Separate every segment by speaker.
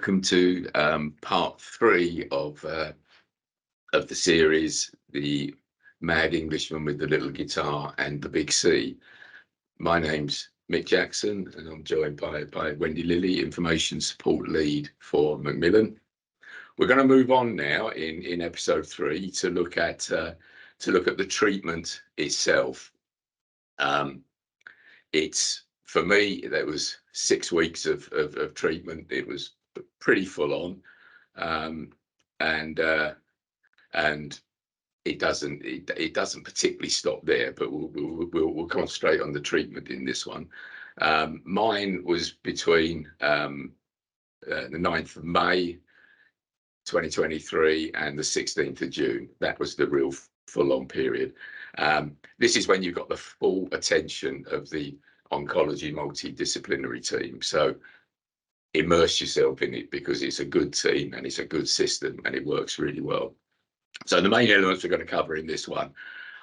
Speaker 1: welcome to part 3 of the series, the Mad Englishman with the Little Guitar and the Big C. My name's Mick Jackson, and I'm joined by Wendy Lilly, Information Support Lead for Macmillan. We're going to move on now in episode 3 to look at the treatment itself. It's, for me, there was 6 weeks of treatment. It was pretty full on, and it doesn't particularly stop there. But we'll concentrate on the treatment in this one. Mine was between the 9th of May 2023 and the 16th of June. That was the real full-on period. This is when you've got the full attention of the oncology multidisciplinary team. So immerse yourself in it, because it's a good team and it's a good system and it works really well. So the main elements we're going to cover in this one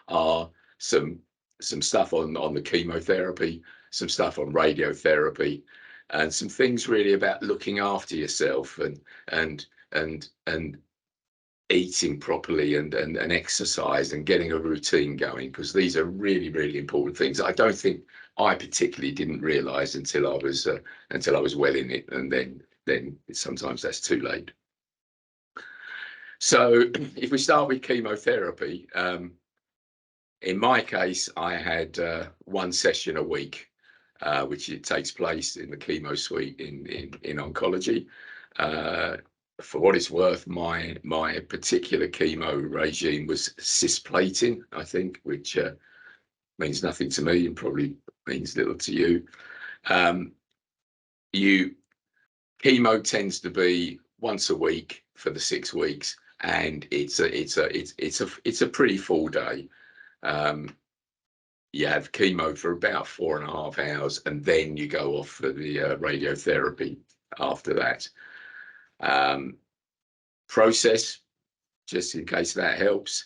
Speaker 1: are some stuff on the chemotherapy, some stuff on radiotherapy, and some things really about looking after yourself and eating properly and exercise and getting a routine going, because these are really, really important things. I don't think I particularly didn't realise until I was well in it, and then sometimes that's too late. So if we start with chemotherapy, in my case, I had 1 session a week, which it takes place in the chemo suite in oncology. For what it's worth, my particular chemo regime was cisplatin, I think, which means nothing to me and probably means little to you. Chemo tends to be once a week for the 6 weeks, and it's a pretty full day. You have chemo for about 4.5 hours, and then you go off for the radiotherapy after that. Process, just in case that helps,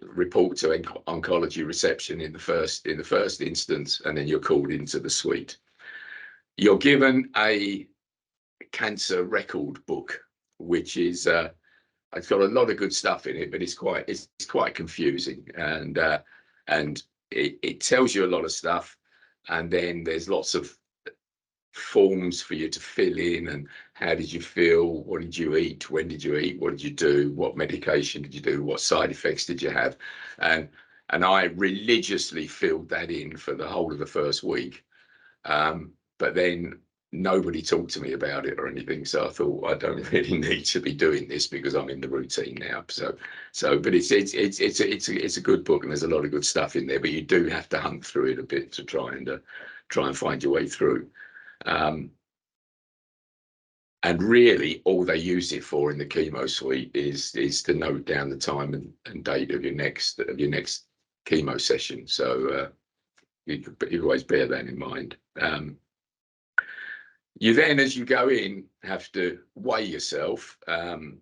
Speaker 1: report to oncology reception in the first instance, and then you're called into the suite. You're given a cancer record book, which is it's got a lot of good stuff in it, but it's quite confusing, and it tells you a lot of stuff, and then there's lots of forms for you to fill in, and how did you feel, what did you eat, when did you eat, what did you do, what medication did you do, what side effects did you have, and I religiously filled that in for the whole of the first week, but then nobody talked to me about it or anything, so I thought, I don't really need to be doing this because I'm in the routine now. But it's a good book, and there's a lot of good stuff in there, but you do have to hunt through it a bit to try and find your way through. And really all they use it for in the chemo suite is to note down the time and date of your next chemo session. So you always bear that in mind. You then, as you go in, have to weigh yourself and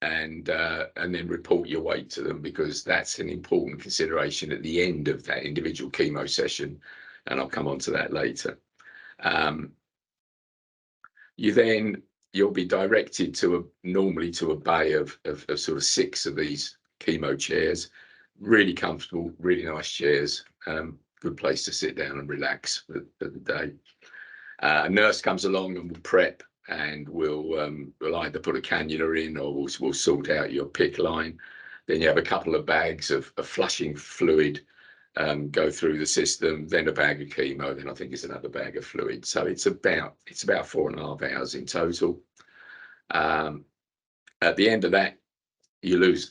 Speaker 1: then report your weight to them, because that's an important consideration at the end of that individual chemo session, and I'll come on to that later. You'll be directed normally to a bay of sort of 6 of these chemo chairs, really comfortable, really nice chairs, good place to sit down and relax for the day. A nurse comes along and will prep, and we'll either put a cannula in, or we'll sort out your PICC line. Then you have a couple of bags of flushing fluid go through the system, then a bag of chemo, then I think it's another bag of fluid. So it's about 4.5 hours in total. At the end of that, you use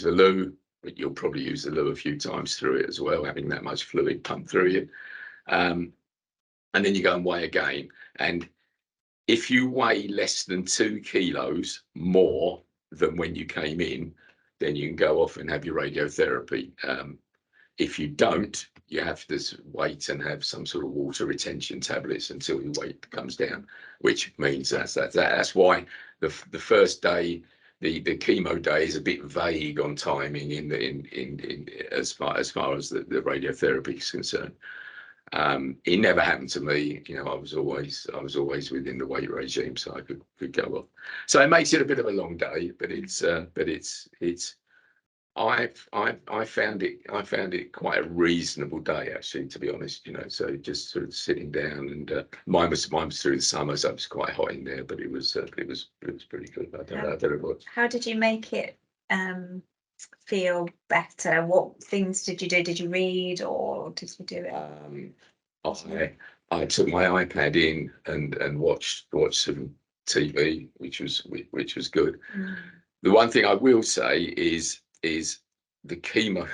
Speaker 1: the loo, but you'll probably use the loo a few times through it as well, having that much fluid pumped through you. And then you go and weigh again. And if you weigh less than 2 kilos more than when you came in, then you can go off and have your radiotherapy. If you don't, you have to wait and have some sort of water retention tablets until your weight comes down, which means that's why the first day, the chemo day, is a bit vague on timing in as far as the radiotherapy is concerned. It never happened to me. You know, I was always within the weight regime, so I could go off. So it makes it a bit of a long day, but I found it quite a reasonable day, actually, to be honest. You know, so just sort of sitting down, and mine was through the summer, so it was quite hot in there, but it was pretty good. I don't know what. How
Speaker 2: did you make it feel better? What things did you do? Did you read, or did you do it?
Speaker 1: I took my iPad in and watched some TV, which was good. The one thing I will say is the chemo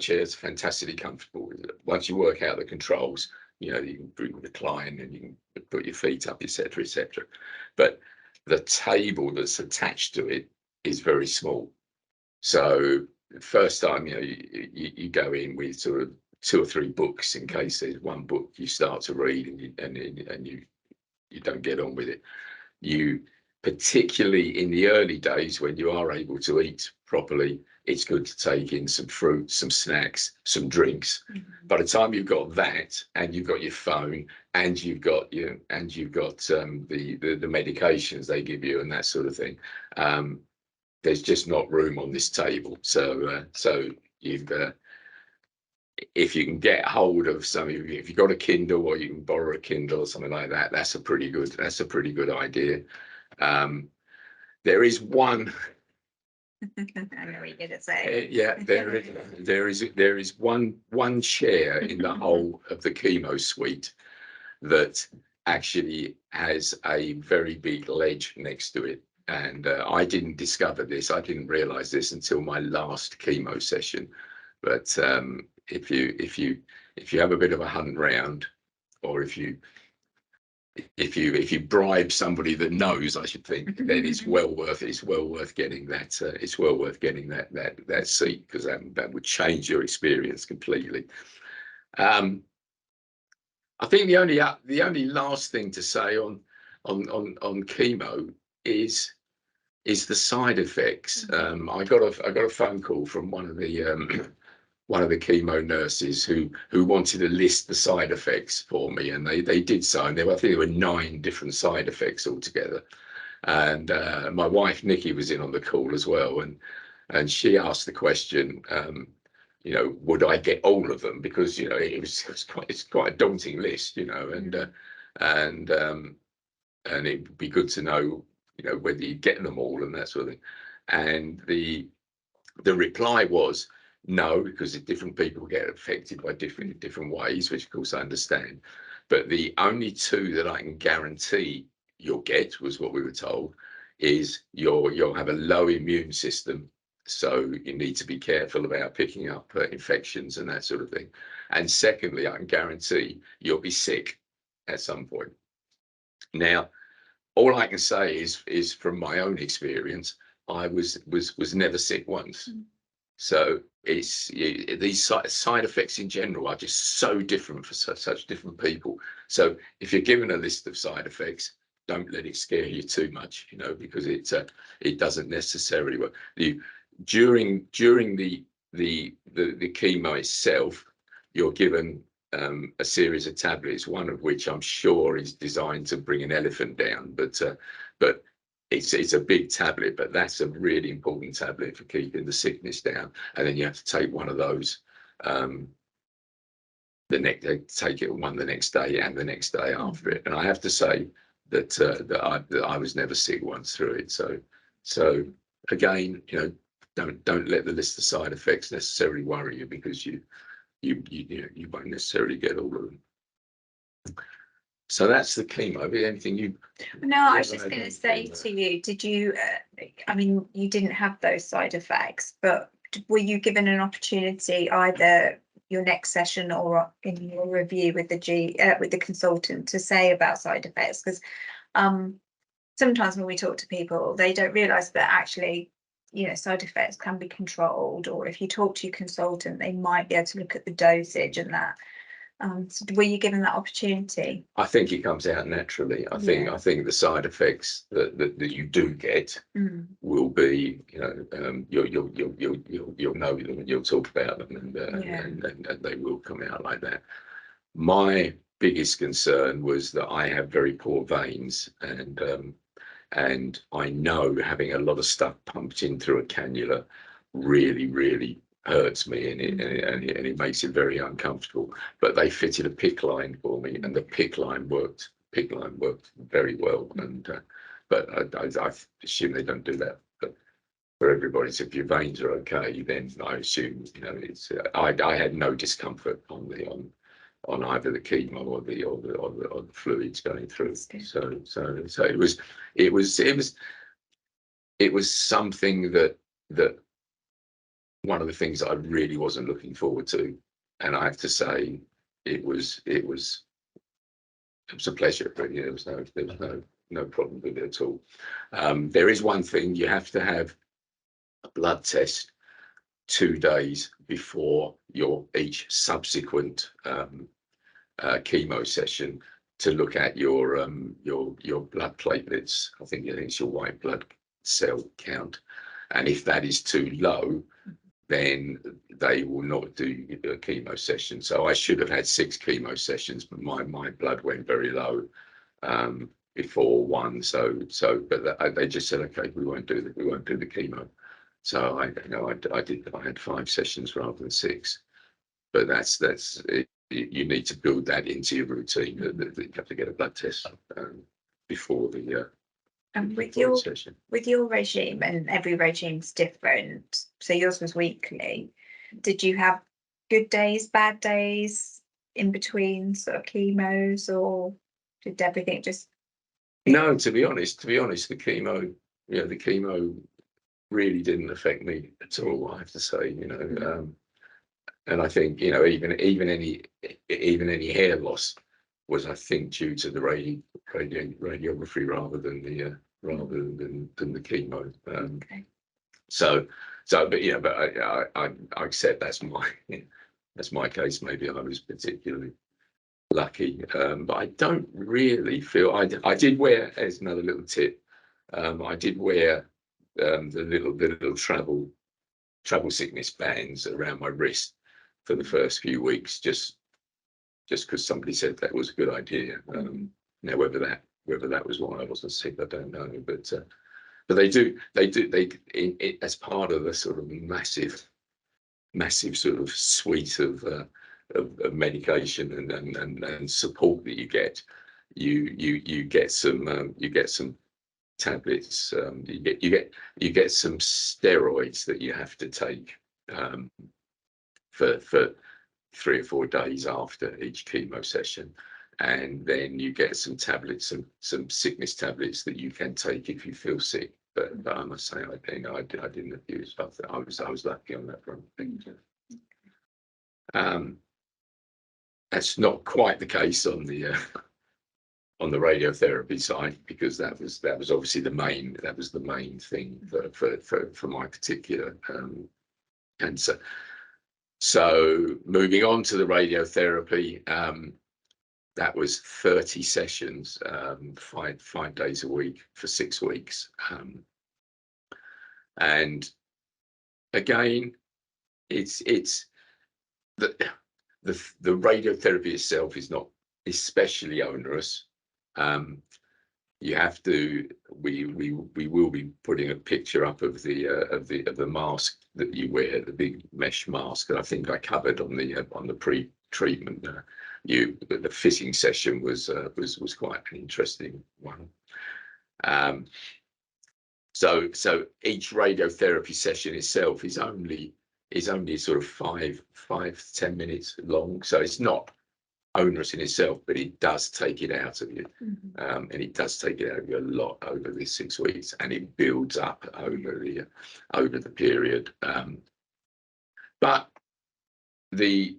Speaker 1: chair is fantastically comfortable. Once you work out the controls, you know, you can recline and you can put your feet up, etc., etc. But the table that's attached to it is very small. So first time, you know, you go in with sort of 2 or 3 books in case there's one book you start to read and you don't get on with it. You, particularly in the early days when you are able to eat properly, it's good to take in some fruit, some snacks, some drinks. By the time you've got that, and you've got your phone, and you've got the medications they give you and that sort of thing, there's just not room on this table. So you've if you can get hold of some, if you've got a Kindle or you can borrow a Kindle or something like that, that's a pretty good idea. There is one.
Speaker 2: I know what you're going to say.
Speaker 1: Yeah, there is one chair in the whole of the chemo suite that actually has a very big ledge next to it. And I didn't discover this. I didn't realize this until my last chemo session. But if you have a bit of a hunt round, or if you bribe somebody that knows, I should think, then it's well worth getting that. It's well worth getting that seat, because that would change your experience completely. I think the only last thing to say on chemo is the side effects. I got a phone call from one of the chemo nurses who wanted to list the side effects for me, and they did so, and I think there were 9 different side effects altogether. And my wife Nikki was in on the call as well, and she asked the question, you know, would I get all of them? Because, you know, it's quite a daunting list, you know, and it would be good to know, you know, whether you get them all and that sort of thing. And the reply was no, because different people get affected by different ways, which of course I understand. But the only 2 that I can guarantee you'll get, was what we were told, is you'll have a low immune system, so you need to be careful about picking up infections and that sort of thing. And secondly, I can guarantee you'll be sick at some point. Now, all I can say is from my own experience, I was never sick once. So these side effects in general are just so different for such different people. So if you're given a list of side effects, don't let it scare you too much, you know, because it doesn't necessarily work. During the chemo itself, you're given a series of tablets, one of which I'm sure is designed to bring an elephant down, but it's a big tablet, but that's a really important tablet for keeping the sickness down. And then you have to take one of those take it one the next day and the next day after it. And I have to say that I was never sick once through it. So again, you know, don't let the list of side effects necessarily worry you, because you won't necessarily get all of them. So that's the chemo. Anything you?
Speaker 2: No, I was just going to say to you, did you? I mean, you didn't have those side effects, but were you given an opportunity, either your next session or in your review with the consultant, to say about side effects? Because sometimes when we talk to people, they don't realise that actually, you know, side effects can be controlled, or if you talk to your consultant, they might be able to look at the dosage and that. So were you given that opportunity?
Speaker 1: I think it comes out naturally. I think the side effects that you do get will be, you know, you'll know them and you'll talk about them, and they will come out like that. My biggest concern was that I have very poor veins, and I know having a lot of stuff pumped in through a cannula really hurts me, and it makes it very uncomfortable. But they fitted a PICC line for me, and the PICC line worked. PICC line worked very well, and but I assume they don't do that. But for everybody, so if your veins are okay, then I assume, you know, it's. I had no discomfort on either the chemo or the fluids going through. So it was something that one of the things that I really wasn't looking forward to, and I have to say it was a pleasure. But there was no problem with it at all. There is one thing: you have to have a blood test 2 days before each subsequent chemo session to look at your blood platelets. I think it's your white blood cell count, and if that is too low, then they will not do a chemo session. So I should have had 6 chemo sessions, but my blood went very low before one. But they just said, okay, we won't do the chemo. So I had 5 sessions rather than 6. But that's it. You need to build that into your routine, that you have to get a blood test before the
Speaker 2: And with
Speaker 1: before
Speaker 2: your
Speaker 1: the session.
Speaker 2: with your regime, and every regime's different, so yours was weekly, did you have good days, bad days in between sort of chemos, or did everything just?
Speaker 1: No, to be honest, the chemo really didn't affect me at all, I have to say, you know. And I think, you know, even any hair loss was, I think, due to the radiography rather than the chemo.
Speaker 2: Okay.
Speaker 1: But yeah, but I accept that's my case. Maybe I was particularly lucky, but I don't really feel I did wear, as another little tip, I did wear the little travel sickness bands around my wrist for the first few weeks, just because somebody said that was a good idea. Now whether that was why I wasn't sick, I don't know. But they do as part of the sort of massive sort of suite of medication and support that you get. You get some tablets. You get some steroids that you have to take for 3 or 4 days after each chemo session, and then you get some tablets, some sickness tablets that you can take if you feel sick. But I must say, I didn't abuse. I was lucky on that front. That's not quite the case on the radiotherapy side, because that was obviously the main thing for my particular cancer. So moving on to the radiotherapy, that was 30 sessions, 5 days a week for 6 weeks. And again, it's the radiotherapy itself is not especially onerous. You have to. We will be putting a picture up of the mask that you wear, the big mesh mask that I think I covered on the pre-treatment. The fitting session was quite an interesting one. So each radiotherapy session itself is only sort of 5 to 10 minutes long. So it's not onerous in itself, but it does take it out of you. And it does take it out of you a lot over these 6 weeks, and it builds up over the period. But the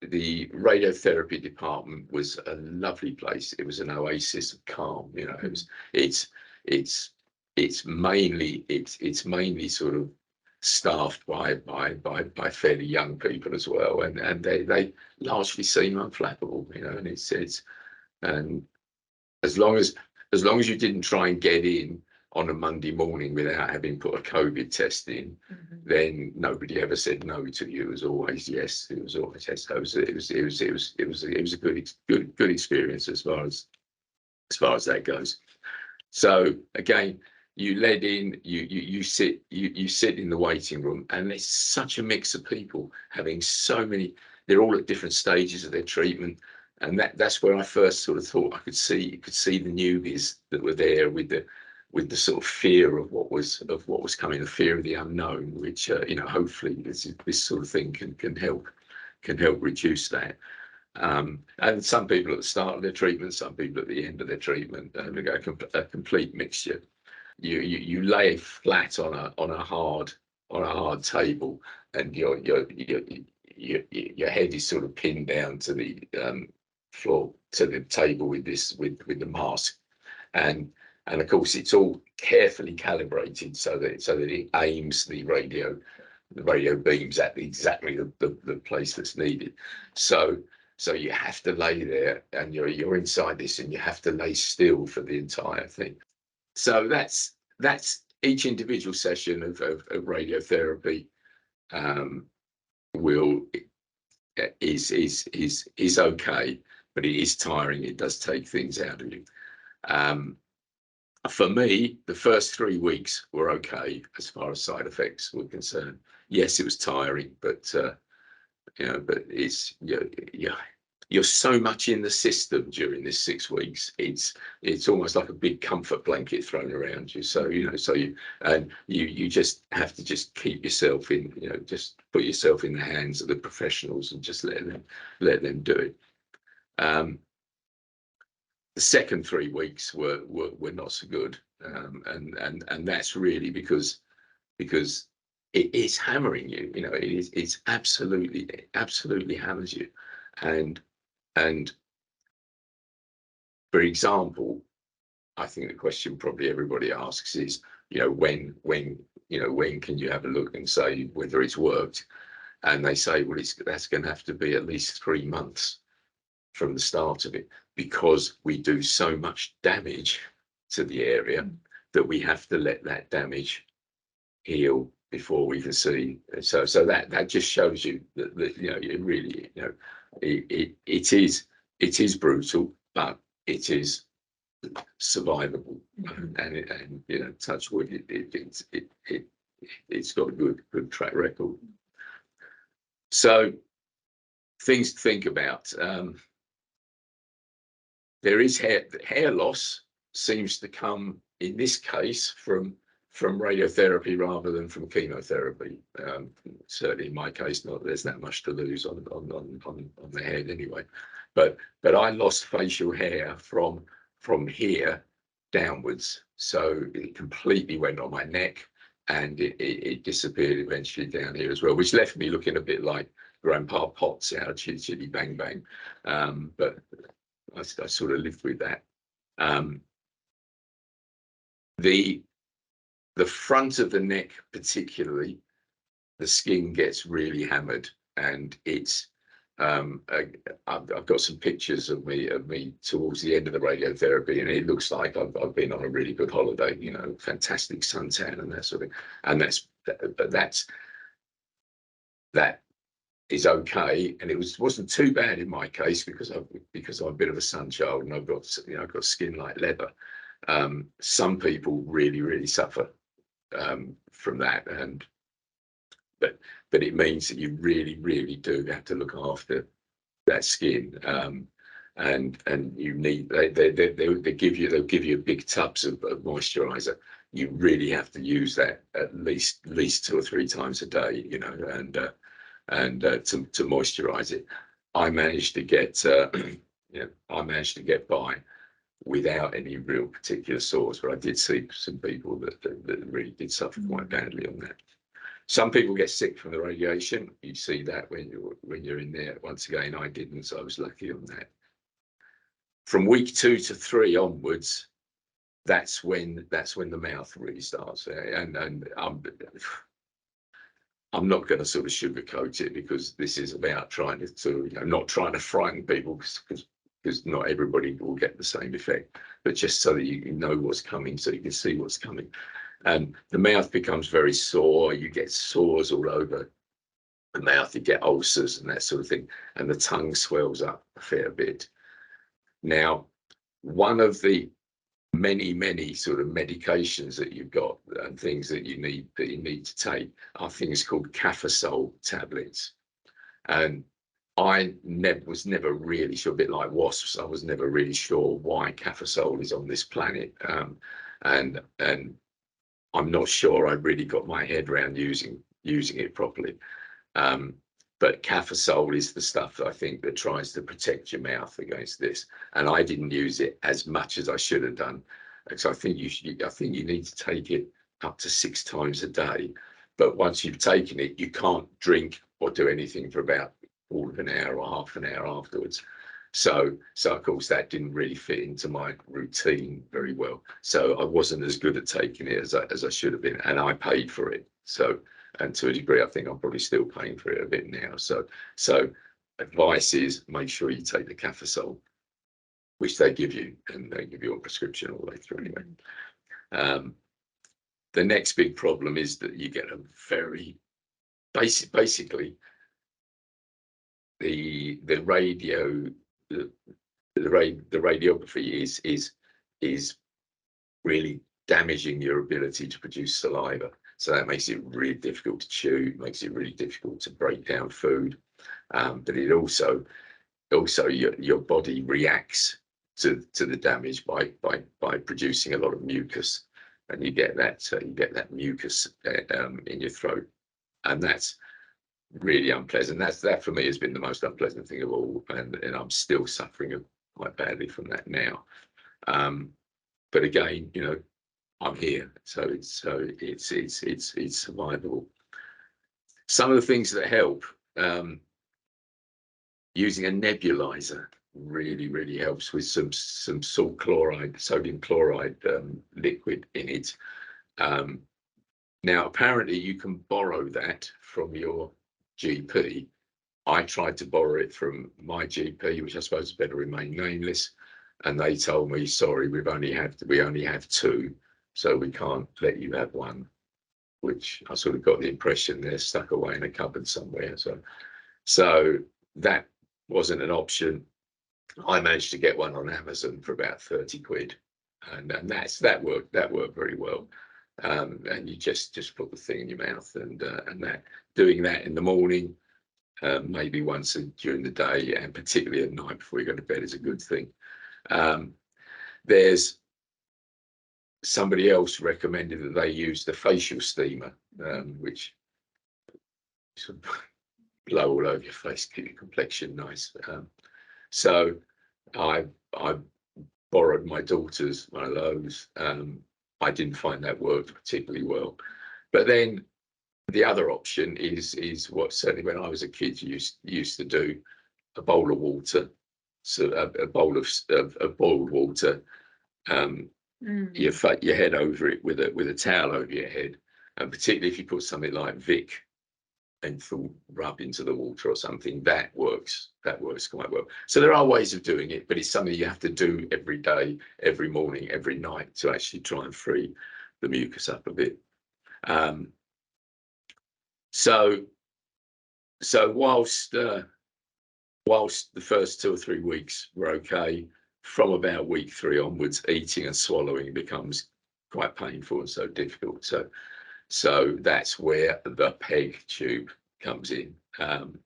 Speaker 1: radiotherapy department was a lovely place. It was an oasis of calm. You know, it's mainly sort of staffed by fairly young people as well, and they largely seem unflappable, you know. And and as long as you didn't try and get in on a Monday morning without having put a COVID test in, then nobody ever said no to you. It was always yes. It was always yes. So it was a good experience as far as that goes. So again, you led in, you sit in the waiting room, and there's such a mix of people having so many. They're all at different stages of their treatment, and that's where I first sort of thought I could see the newbies that were there with the sort of fear of what was coming, the fear of the unknown, which hopefully this sort of thing can help reduce that. And some people at the start of their treatment, some people at the end of their treatment, a complete mixture. You lay flat on a hard table, and your head is sort of pinned down to the floor, to the table with the mask, and of course it's all carefully calibrated so that it aims the radio beams at exactly the place that's needed. So you have to lay there, and you're inside this, and you have to lay still for the entire thing. So that's each individual session of radiotherapy is okay, but it is tiring. It does take things out of you. For me, the first 3 weeks were okay as far as side effects were concerned. Yes, it was tiring, but but you're so much in the system during this 6 weeks. It's almost like a big comfort blanket thrown around you. So you just have to just keep yourself in, just put yourself in the hands of the professionals and just let them do it. The second 3 weeks were not so good, and that's really because it is hammering you. It's absolutely hammers you. And for example, I think the question probably everybody asks is, when can you have a look and say whether it's worked? And they say, well, that's going to have to be at least 3 months from the start of it, because we do so much damage to the area that we have to let that damage heal before we can see. So that just shows you that it really, it is brutal, but it is survivable. And touch wood, it's got a good track record. So things to think about. There is hair loss seems to come in this case from radiotherapy rather than from chemotherapy. Certainly in my case, not there's that much to lose on the head anyway. But I lost facial hair from here downwards, so it completely went on my neck, and it disappeared eventually down here as well, which left me looking a bit like Grandpa Potts out of Chitty Chitty Bang Bang. But I sort of lived with that. The front of the neck particularly, the skin gets really hammered, and it's I've got some pictures of me towards the end of the radiotherapy, and it looks like I've been on a really good holiday, fantastic suntan and that sort of thing. And that is okay, and it wasn't too bad in my case because I'm a bit of a sun child, and I've got skin like leather. Some people really suffer from that, but it means that you really do have to look after that skin, and you need they'll give you big tubs of moisturizer. You really have to use that at least 2 or 3 times a day, and to moisturize it. I managed to get by without any real particular source, but I did see some people that really did suffer quite badly on that. Some people get sick from the radiation. You see that when you're in there. Once again, I didn't, so I was lucky on that. From week 2 to 3 onwards, that's when the mouth really starts. And I'm not going to sort of sugarcoat it, because this is about trying to not trying to frighten people, because because not everybody will get the same effect, but just so that you know what's coming, so you can see what's coming. And the mouth becomes very sore. You get sores all over the mouth. You get ulcers and that sort of thing, and the tongue swells up a fair bit. Now, one of the many sort of medications that you've got and things that you need to take are things called cafesol tablets. And I was never really sure, a bit like wasps, I was never really sure why cafesol is on this planet. And I'm not sure I really got my head around using it properly. But cafesol is the stuff that I think that tries to protect your mouth against this. And I didn't use it as much as I should have done. So I think you need to take it up to 6 times a day. But once you've taken it, you can't drink or do anything for about quarter of an hour or half an hour afterwards. So of course that didn't really fit into my routine very well. So I wasn't as good at taking it as I should have been, and I paid for it. So, and to a degree, I think I'm probably still paying for it a bit now. So advice is make sure you take the cafesol, which they give you, and they give you a prescription all the way through anyway. The next big problem is that you get a very basically the radiography is really damaging your ability to produce saliva. So that makes it really difficult to chew, makes it really difficult to break down food. But it also your body reacts to the damage by producing a lot of mucus, and you get that mucus in your throat, and that's really unpleasant. That for me has been the most unpleasant thing of all, and I'm still suffering quite badly from that now. But again, you know, I'm here, so it's survivable. Some of the things that help, using a nebulizer really helps with some sodium chloride liquid in it. Now apparently you can borrow that from your GP. I tried to borrow it from my GP, which I suppose better remain nameless, and they told me, sorry, we only have 2. So we can't let you have one, which I sort of got the impression they're stuck away in a cupboard somewhere. So that wasn't an option. I managed to get one on Amazon for about 30 quid, and that worked very well. And you just put the thing in your mouth, and that doing that in the morning, maybe once during the day, and particularly at night before you go to bed is a good thing. There's somebody else recommended that they use the facial steamer, which sort of blow all over your face, keep your complexion nice. So I borrowed my daughter's one of those. I didn't find that worked particularly well. But then the other option is what certainly when I was a kid used to do: a bowl of water, so a bowl of boiled water. Your head over it with a towel over your head, and particularly if you put something like Vic and rub into the water or something, that works quite well. So there are ways of doing it, but it's something you have to do every day, every morning, every night to actually try and free the mucus up a bit. So whilst the first 2 or 3 weeks were okay, from about week 3 onwards, eating and swallowing becomes quite painful and so difficult. So that's where the PEG tube comes in, and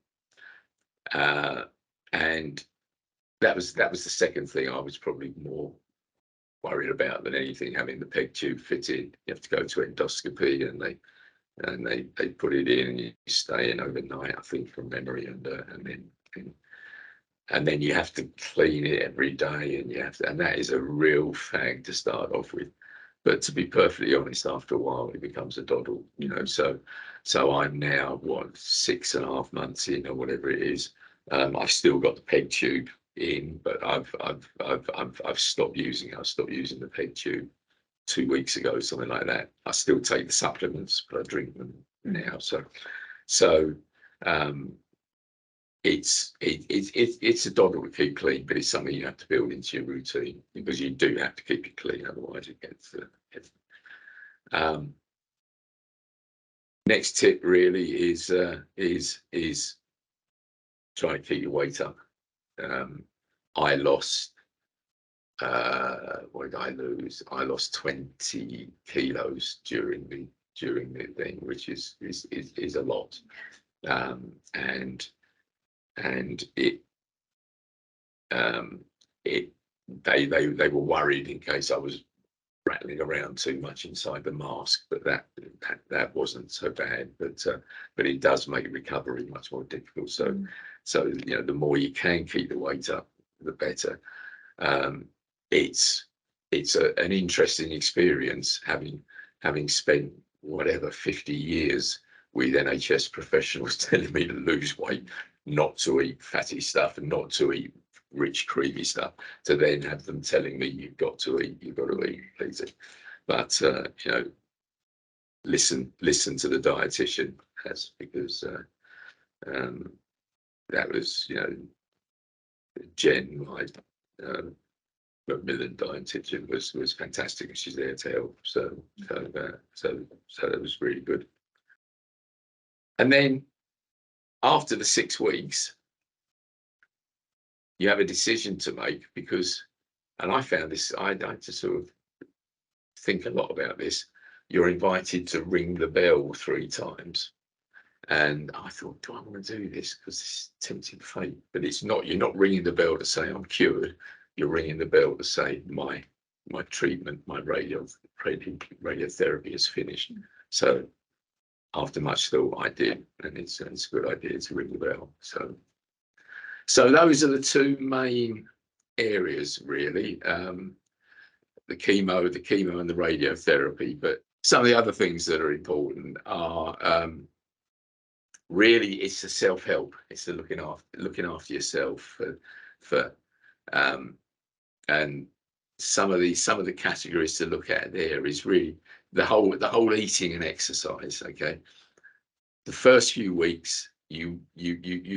Speaker 1: that was the second thing I was probably more worried about than anything, having the PEG tube fitted. You have to go to endoscopy, and they put it in, and you stay in overnight, I think, from memory, and then you have to clean it every day, and that is a real fag to start off with. But to be perfectly honest, after a while, it becomes a doddle, you know. So I'm now 6.5 months in, or whatever it is. I've still got the PEG tube in, but I've stopped using it. I stopped using the PEG tube 2 weeks ago, something like that. I still take the supplements, but I drink them now. So it's a doddle to keep clean, but it's something you have to build into your routine, because you do have to keep it clean, otherwise it gets. Next tip really is try and keep your weight up. I lost. What did I lose? I lost 20 kilos during the thing, which is a lot. And they were worried in case I was rattling around too much inside the mask, but that wasn't so bad. But it does make recovery much more difficult. So the more you can keep the weight up, the better. It's an interesting experience, having spent whatever 50 years with NHS professionals telling me to lose weight, not to eat fatty stuff and not to eat rich creamy stuff, to then have them telling me you've got to eat, please. But listen to the dietitian, because that was Jen, my Macmillan dietitian, was fantastic, and she's there to help. So that was really good. And then after the 6 weeks, you have a decision to make, because, and I found this, I had to sort of think a lot about this. You're invited to ring the bell 3 times. And I thought, do I want to do this? Because this is tempting fate. But it's not. You're not ringing the bell to say I'm cured. You're ringing the bell to say my treatment, my radiotherapy is finished. So after much thought, I did, and it's a good idea to ring the bell. So those are the 2 main areas, really. The chemo and the radiotherapy. But some of the other things that are important are really, it's the self-help. It's the looking after yourself and some of the categories to look at there is really the whole eating and exercise. Okay, the first few weeks you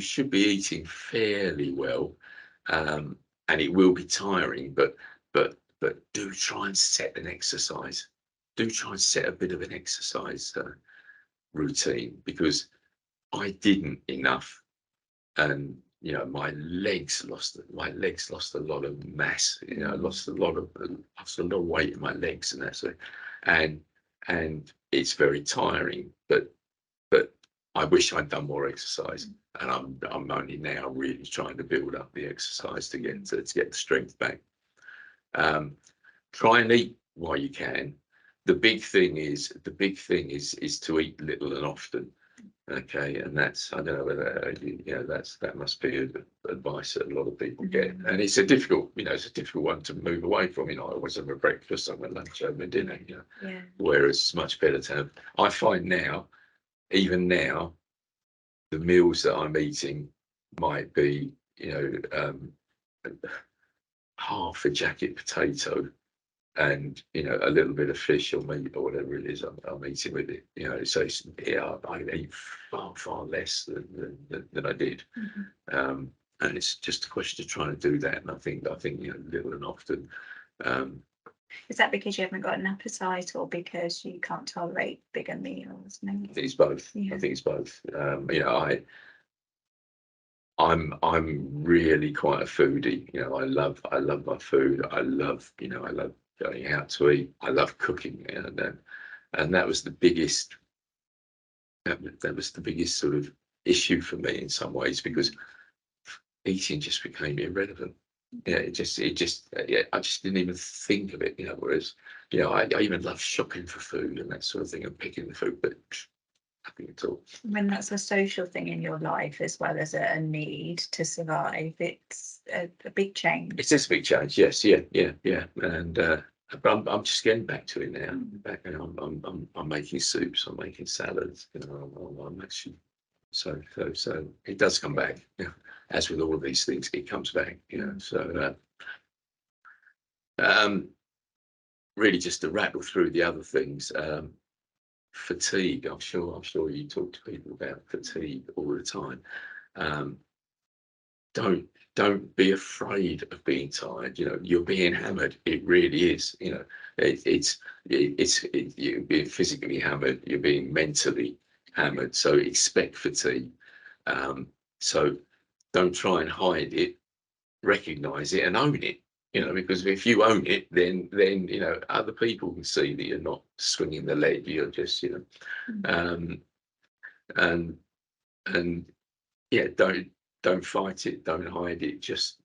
Speaker 1: should be eating fairly well, and it will be tiring, but do try and set an exercise. Do try and set a bit of an exercise routine, because I didn't enough, and my legs lost a lot of mass. Lost a lot of weight in my legs, and that's it. And it's very tiring. But I wish I'd done more exercise, and I'm only now really trying to build up the exercise to get the strength back. Try and eat while you can. The big thing is to eat little and often. Okay, and that's, I don't know whether that must be advice that a lot of people get, and it's a difficult one to move away from. I always have a breakfast, I have a lunch, I have a dinner. Whereas it's much better to have. I find now, even now, the meals that I'm eating might be half a jacket potato and a little bit of fish or meat or whatever it is I'm eating with it. So I eat far less than I did. And it's just a question of trying to do that. And I think little and often.
Speaker 2: Is that because you haven't got an appetite, or because you can't tolerate bigger meals?
Speaker 1: I think it's both. I think it's both. I'm really quite a foodie. I love my food. I love going out to eat. I love cooking, and that was the biggest. That was the biggest sort of issue for me in some ways, because eating just became irrelevant. I just didn't even think of it. Whereas I even love shopping for food and that sort of thing, and picking the food, but nothing at all.
Speaker 2: When that's a social thing in your life as well as a need to survive, it's a big change.
Speaker 1: It's just a big change, yes, yeah. And but I'm just getting back to it now. I'm making soups, I'm making salads. I'm actually so it does come back. As with all of these things, it comes back. So really, just to rattle through the other things. Fatigue. I'm sure you talk to people about fatigue all the time. don't be afraid of being tired. You know, you're being hammered. It really is. You know, you're being physically hammered. You're being mentally hammered. So expect fatigue. So don't try and hide it. Recognize it and own it. You know, because if you own it, then you know other people can see that you're not swinging the leg. You're just, you know, and yeah, don't fight it. Don't hide it. Just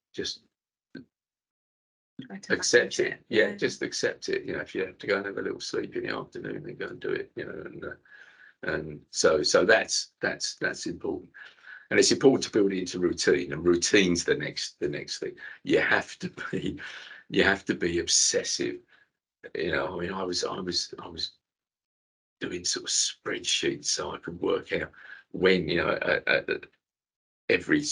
Speaker 1: accept it. Yeah, just accept it. You know, if you have to go and have a little sleep in the afternoon, then go and do it. You know, and so that's important. And it's important to build it into routine, and routine's the next thing. You have to be obsessive. You know, I mean, I was doing sort of spreadsheets so I could work out when, you know, every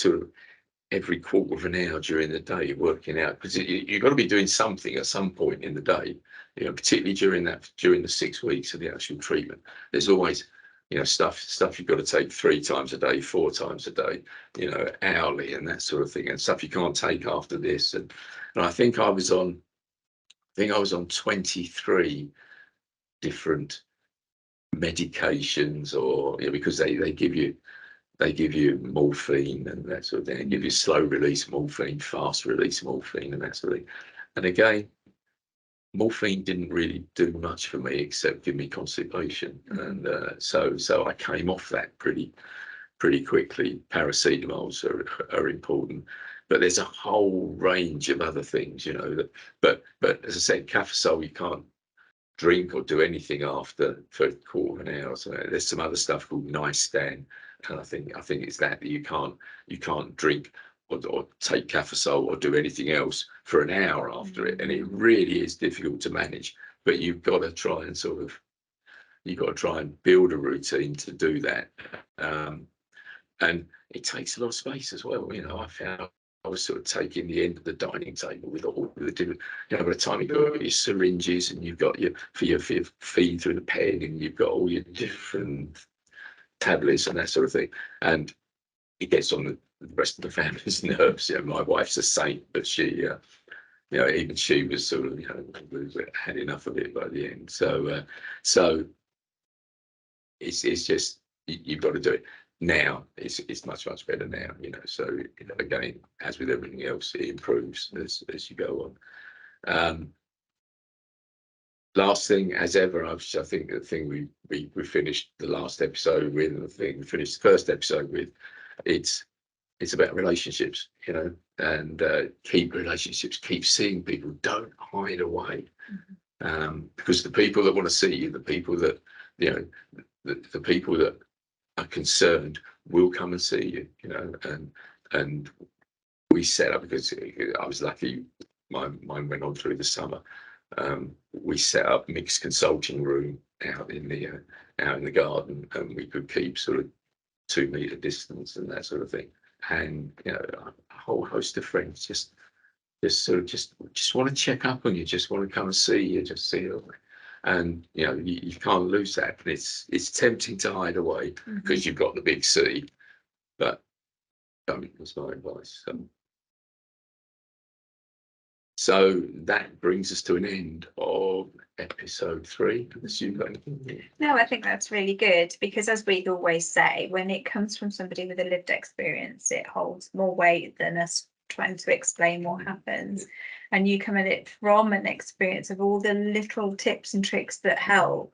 Speaker 1: quarter of an hour during the day, working out, because you've got to be doing something at some point in the day. You know, particularly during the 6 weeks of the actual treatment. There's always, you know, stuff you've got to take 3 times a day, 4 times a day, you know, hourly and that sort of thing, and stuff you can't take after this. And I think I was on 23 different medications, or, you know, because they give you morphine and that sort of thing. They give you slow release morphine, fast release morphine, and that sort of thing. And again, morphine didn't really do much for me except give me constipation, and so I came off that pretty quickly. Paracetamols are important, but there's a whole range of other things, you know. But as I said, Cafesol you can't drink or do anything after for a quarter of an hour. So there's some other stuff called Nicetan, and I think it's that you can't drink or take Cafesol or do anything else for an hour after it, and it really is difficult to manage. But you've got to try and build a routine to do that, and it takes a lot of space as well. You know, I found I was sort of taking the end of the dining table with all the different, you know, by the time you've got your syringes and you've got your feed through the pen and you've got all your different tablets and that sort of thing, and it gets on the rest of the family's nerves. You know, my wife's a saint, but she, you know, even she was sort of, you know, had enough of it by the end. So it's just you've got to do it. Now it's much better now, you know. So, you know, again, as with everything else, it improves as you go on. Last thing, as ever, I think the thing we finished the last episode with, and the thing we finished the first episode with, it's about relationships, you know, and keep relationships, keep seeing people, don't hide away, because the people that want to see you, the people that, you know, the people that are concerned will come and see you, you know. And we set up, because I was lucky, mine went on through the summer. We set up Mick's consulting room out in the garden, and we could keep sort of 2 meter distance and that sort of thing. And, you know, a whole host of friends just want to check up on you, just want to come and see you, just see you. And, you know, you can't lose that. And it's tempting to hide away because you've got the big C, but don't, was my advice. So that brings us to an end of episode 3. Unless you've got anything.
Speaker 2: No, I think that's really good, because as we always say, when it comes from somebody with a lived experience, it holds more weight than us trying to explain what happens. And you come at it from an experience of all the little tips and tricks that help.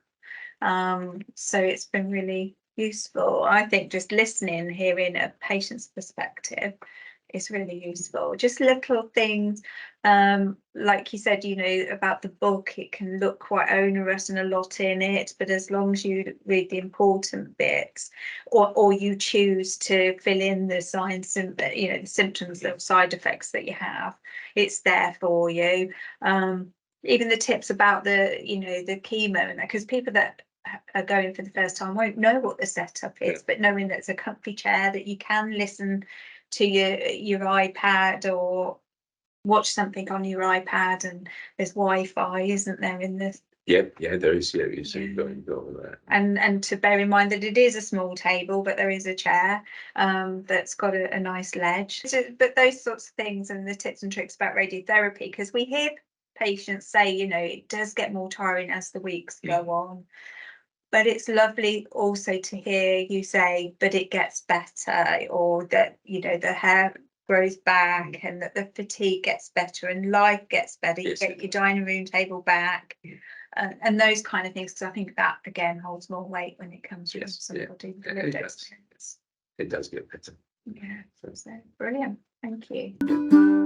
Speaker 2: So it's been really useful. I think just listening, hearing a patient's perspective is really useful. Just little things, like you said, you know, about the book, it can look quite onerous and a lot in it, but as long as you read the important bits, or you choose to fill in the signs and, you know, the symptoms, the side effects that you have, it's there for you. Even the tips about the, you know, the chemo, and that, because people that are going for the first time won't know what the setup is, but knowing that it's a comfy chair that you can listen to your iPad or watch something on your iPad, and there's Wi-Fi, isn't there, in
Speaker 1: Yeah, there is. Yeah, you've got all that.
Speaker 2: And to bear in mind that it is a small table, but there is a chair that's got a nice ledge. But those sorts of things and the tips and tricks about radiotherapy, because we hear patients say, you know, it does get more tiring as the weeks go on. But it's lovely also to hear you say, but it gets better, or that, you know, the hair grows back and that the fatigue gets better and life gets better. You get your dining room table back. And those kind of things, because I think that again holds more weight when it comes from somebody with lived experience.
Speaker 1: It does get better.
Speaker 2: Yeah, so brilliant. Thank you.